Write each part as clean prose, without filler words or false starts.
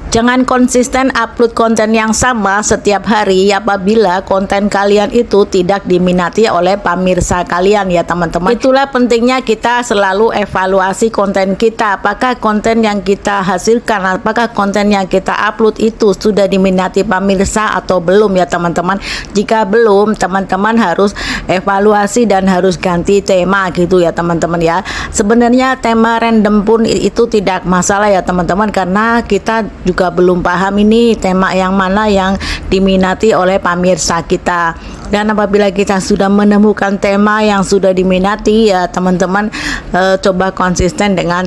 Jangan konsisten upload konten yang sama setiap hari apabila konten kalian itu tidak diminati oleh pemirsa kalian ya teman-teman. Itulah pentingnya kita selalu evaluasi konten kita. Apakah konten yang kita hasilkan, apakah konten yang kita upload itu sudah diminati pemirsa atau belum ya teman-teman. Jika belum, teman-teman harus evaluasi dan harus ganti tema gitu ya teman-teman ya. Sebenarnya tema random pun itu tidak masalah ya teman-teman, karena kita juga belum paham ini tema yang mana yang diminati oleh pemirsa kita. Dan apabila kita sudah menemukan tema yang sudah diminati ya teman-teman, coba konsisten dengan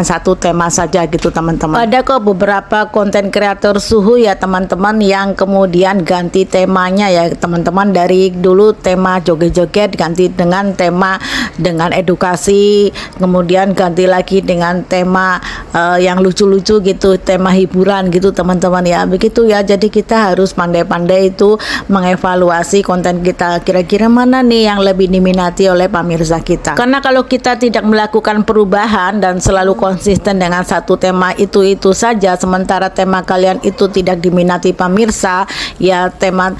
satu tema saja gitu teman-teman. Ada kok beberapa konten kreator suhu ya teman-teman yang kemudian ganti temanya ya teman-teman. Dari dulu tema joget-joget ganti dengan tema dengan edukasi, kemudian ganti lagi dengan tema yang lucu-lucu gitu, tema hiburan gitu teman-teman ya. Begitu ya, jadi kita harus pandai-pandai itu mengevaluasi konten kita, kira-kira mana nih yang lebih diminati oleh pemirsa kita. Karena kalau kita tidak melakukan perubahan dan selalu konsisten dengan satu tema itu saja, sementara tema kalian itu tidak diminati pemirsa, ya tema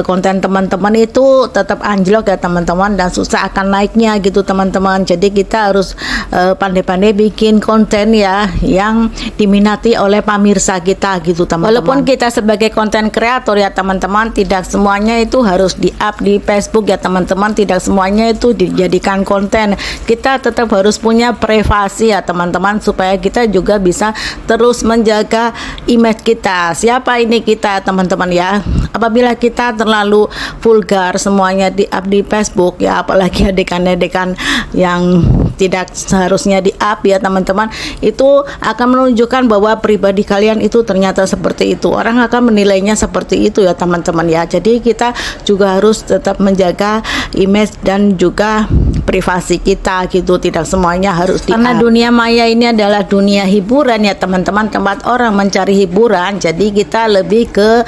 konten teman-teman itu tetap anjlok ya teman-teman, dan susah akan naiknya gitu teman-teman. Jadi kita harus pandai-pandai bikin konten ya yang diminati oleh pemirsa kita gitu teman-teman. Walaupun kita sebagai konten kreator ya teman-teman, tidak semuanya itu harus di-up di Facebook ya teman-teman, tidak semuanya itu dijadikan konten. Kita tetap harus punya privasi ya teman-teman, supaya kita juga bisa terus menjaga image kita. Siapa ini kita teman-teman ya. Apabila kita terlalu vulgar semuanya di-up di Facebook ya, apalagi adegan-adegan yang tidak seharusnya di-up ya teman-teman, itu akan menunjukkan bahwa pribadi kalian itu ternyata seperti itu. Orang akan menilainya seperti itu ya teman-teman ya. Jadi kita juga harus tetap menjaga image dan juga privasi kita gitu, tidak semuanya harus di-up. Karena dunia maya ini adalah dunia hiburan ya teman-teman, tempat orang mencari hiburan. Jadi kita lebih ke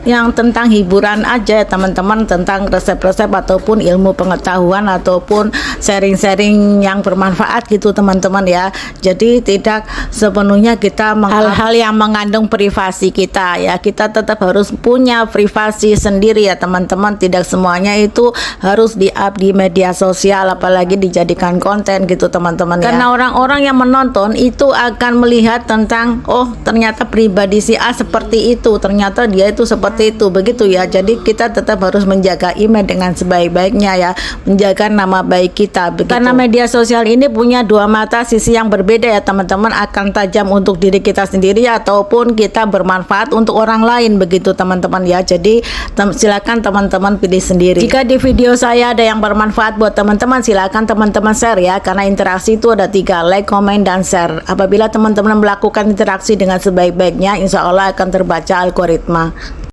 yang tentang hiburan aja ya teman-teman, tentang resep-resep ataupun ilmu pengetahuan ataupun sharing-sharing yang bermanfaat gitu teman-teman ya. Jadi tidak sepenuhnya kita hal-hal yang mengandung privasi kita ya. Kita tetap harus punya privasi sendiri ya teman-teman, tidak semuanya itu harus di-up di media sosial apalagi dijadikan konten gitu teman-teman ya. Karena orang-orang yang menonton itu akan melihat tentang, oh ternyata pribadi si A seperti itu, ternyata dia itu seperti itu, begitu ya. Jadi kita tetap harus menjaga image dengan sebaik-baiknya ya, menjaga nama baik kita begitu. Karena media sosial ini punya dua mata, sisi yang berbeda ya teman-teman, akan tajam untuk diri kita sendiri ataupun kita bermanfaat untuk orang lain begitu teman-teman ya. Jadi silakan teman-teman pilih sendiri. Jika di video saya ada yang bermanfaat buat teman-teman, silakan teman-teman share ya, karena interaksi itu ada 3, like, komen, dan share. Apabila teman-teman melakukan interaksi dengan sebaik-baiknya, insya Allah akan terbaca algoritma.